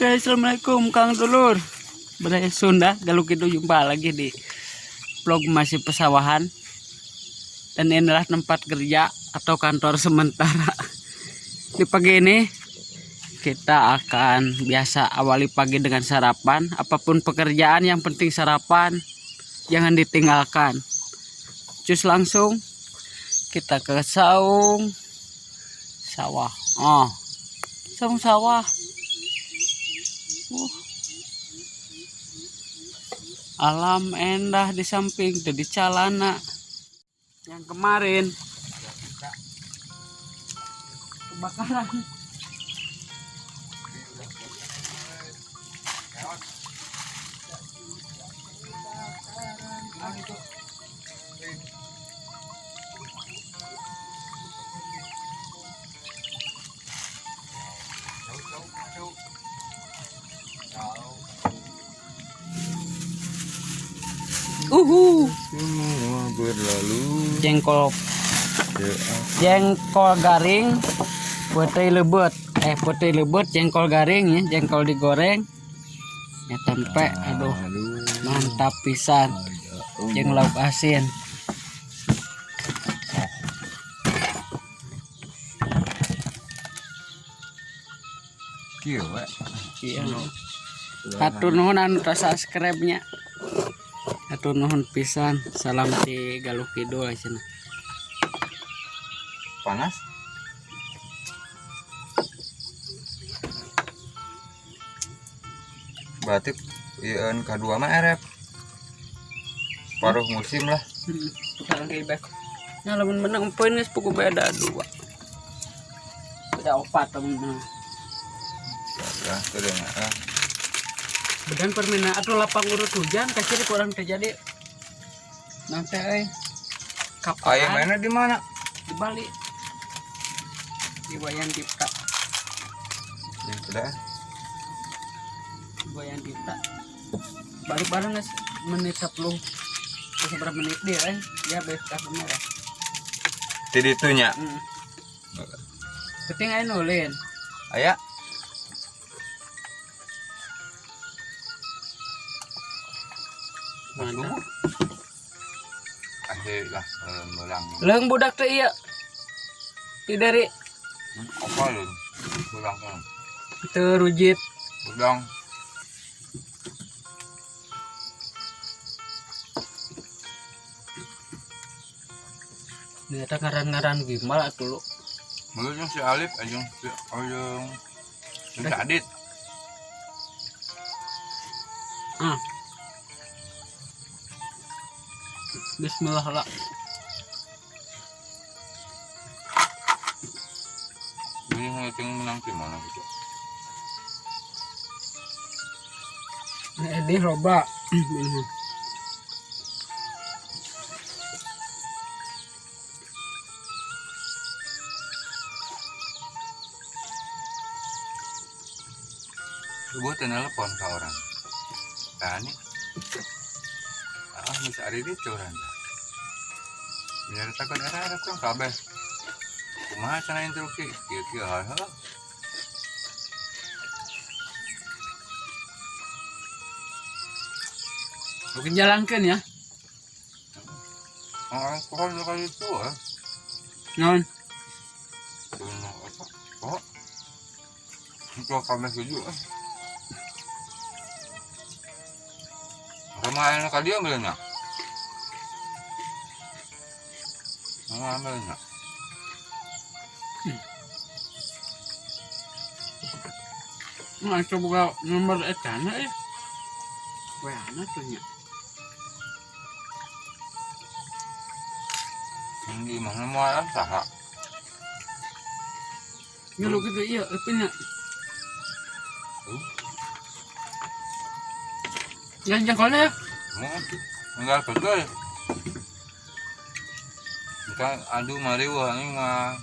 Oke, assalamualaikum Kang Dulur. Budaya Sunda, kalau kita jumpa lagi di vlog masih pesawahan. Dan inilah tempat kerja atau kantor sementara. Di pagi ini kita akan biasa awali pagi dengan sarapan. Apapun pekerjaan yang penting sarapan, jangan ditinggalkan. Cus langsung kita ke saung sawah. Saung sawah. Alam endah di samping di Calana. Yang kemarin kebakaran. Semua berlalu. Jengkol garing, putih lebut. Putih lebut, jengkol garing ya, jengkol digoreng. Ya tempe, aduh, mantap pisan. Jeung lauk asin. Kieu we. Iya. Hatur nuhun anu subscribe-nya. Hatur nuhun pisan. Salam ti Galuh Kidul cenah. Panas. Berarti ieun kadua mah erep. Paruh musim lah. Sekarang kayak nah lamun menang poin geus pugu beda 2. Beda 4 lamun menang. Ya, teu dengar. Bedan permainan atau lapang urut hujan kasih kurang terjadi. Nanti kapal. Aya mainnya di mana? Di Bali. Di Wayan Dipta. Ya sudah. Di Wayan Dipta. Balik bareng guys menit 10. Berapa menit dia dia beta bener. Di ditunya. Penting aya nulin. Aya. Mana? Lah melang. Leung budak teh ieu. Ti dari Apa lu? Melang kan. teu rujit. Udang. Ternyata ngaran-ngaran gimal atuh lu. Mulutnya si Alif ajeng si Adit. Bismillah lah. Ini ngeceng menang di mana gitu. Di loba. Gue telepon ke orang. Tani. Bisa ada di curang. Menyertakan era tuh kabeh. Kumaha cenah instruksi? Kieu-kieu hal. Mungkin jalankan ya. Pohon kali itu Non. Oh. Itu kabeh setuju. Kemarin ka dia ambilnya. Ambilnya. Coba nomor etana ya. Wah, ana tuh nya. Di mana mau saha? Ngelu gitu iya, epenya. Yang jangkolnya ya? Enggak betul. Kan adu mari wah ini mah.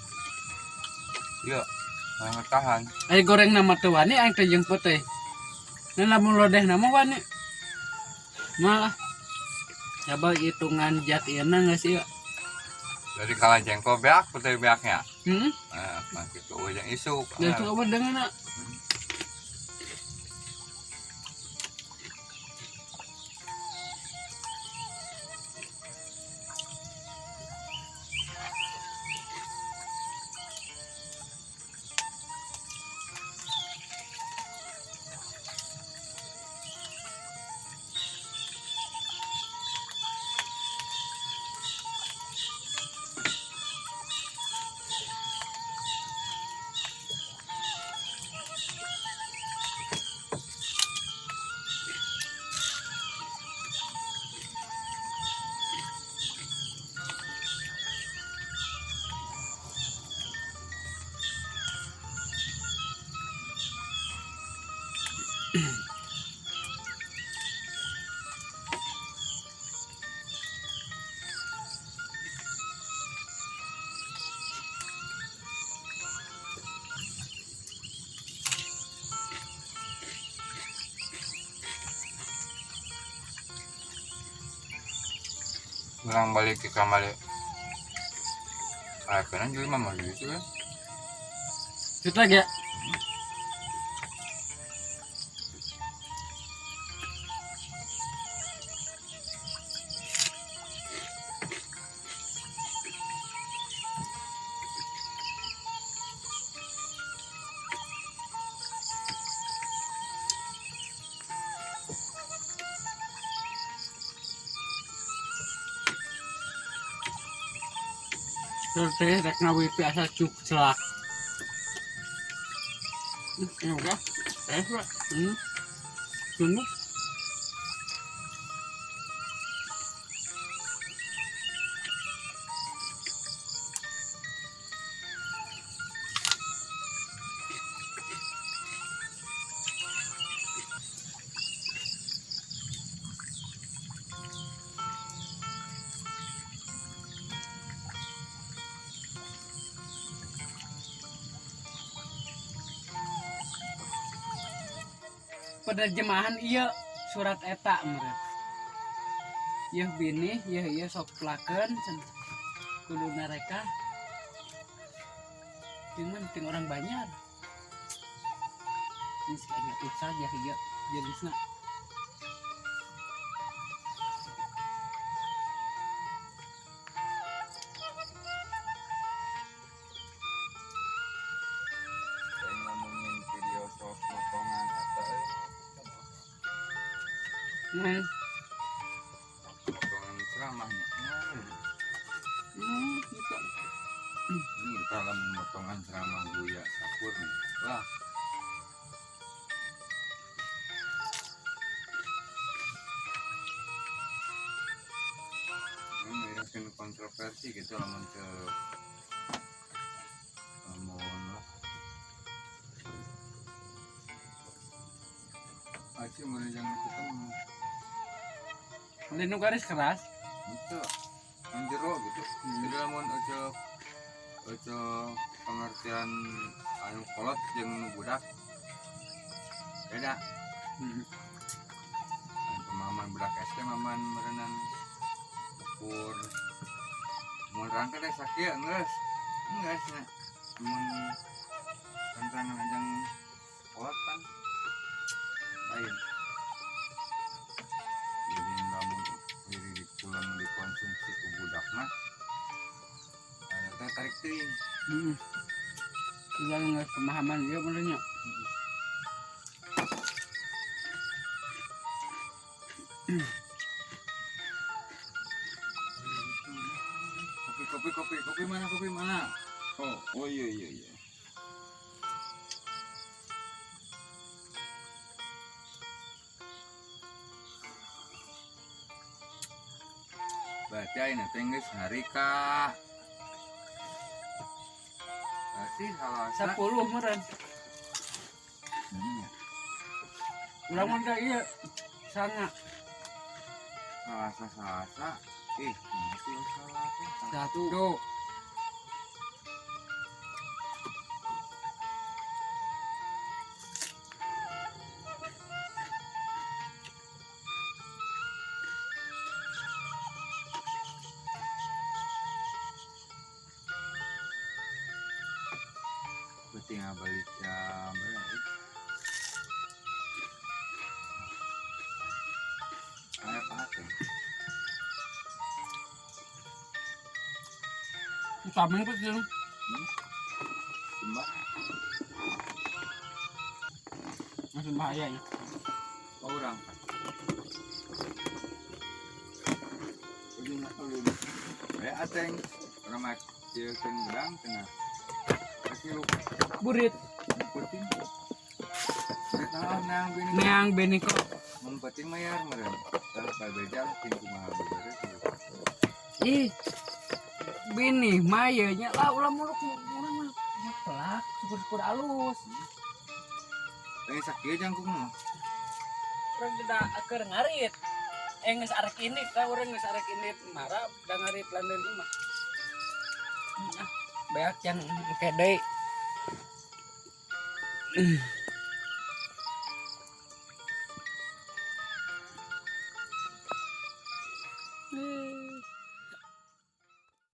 Iya, mah tahan. Ai goreng nama teu wani aing teh jemput teh. Nah lamun lodeh nama wani. Malah. Coba hitungan jat ieu na geus ieu. Jadi kalau jengkol beak, putih beaknya. Nah, Nah, gitu yang isu. dan itu apa dengan nak? Pulang balik ke kamar ya. Karena juga mama gitu kan. Sit lagi ya. Terus rek ngawi biasa cuk celak. Ini udah. Pak. Tunggu. Penerjemahan iya surat eta meureun. Yeuh bini, yeuh sok plakeun cenah. Kudu nareka. Ting orang Banjar. Ini sekali usah ya ieu jenisna. Saya ngomongin video sok potongan atau potongan ceramahnya. Gitu. Ini dalam potongan ceramah Buya Sakur nih. Wah. Ini mungkin kontroversi gitu lamun ke lamun lah. Aci mulai jangan ketemu. Linu garis keras. Itu anjero gitu. Jadi lamun aja pengertian anu kolot jeung budak beda. Pemahaman budak SD maman merenang ukur mun rangka teh sakieu geus nya mun tentang ajang kolot kan lain. Jadi lamun diri pulang dikonsumsi ku budak mah tarik teuing. Jangan nggak pemahaman dia benernya. Kopi mana? Oh iya. Baca ini tenggeus hari ka. Masih halasa. 10 meureun. Urang mah ka ieu sanga. Salasa. Masih salasa. 1. Tinggal balik jam berapa? Ada apa tuh? Saben ku jeung Simbah. masih bahaya ya. Orang kan. Ujung nak ulun. Ateng. Orang mak cieun gedang cenah. Kasih lu Burit puting. Kita nang neang beni kok. mun penting mayar meureun. Kalau berbeda tinggi mahal beres. Ih. Bini maya nya lah ulah muluk urang mah pelak syukur-syukur alus. Teh sakieu jangkung mah. Orang tidak aker ngarit. Nges arek ini ka orang nges arek ini marah da ngarit landeun mah. Beak yang kedai.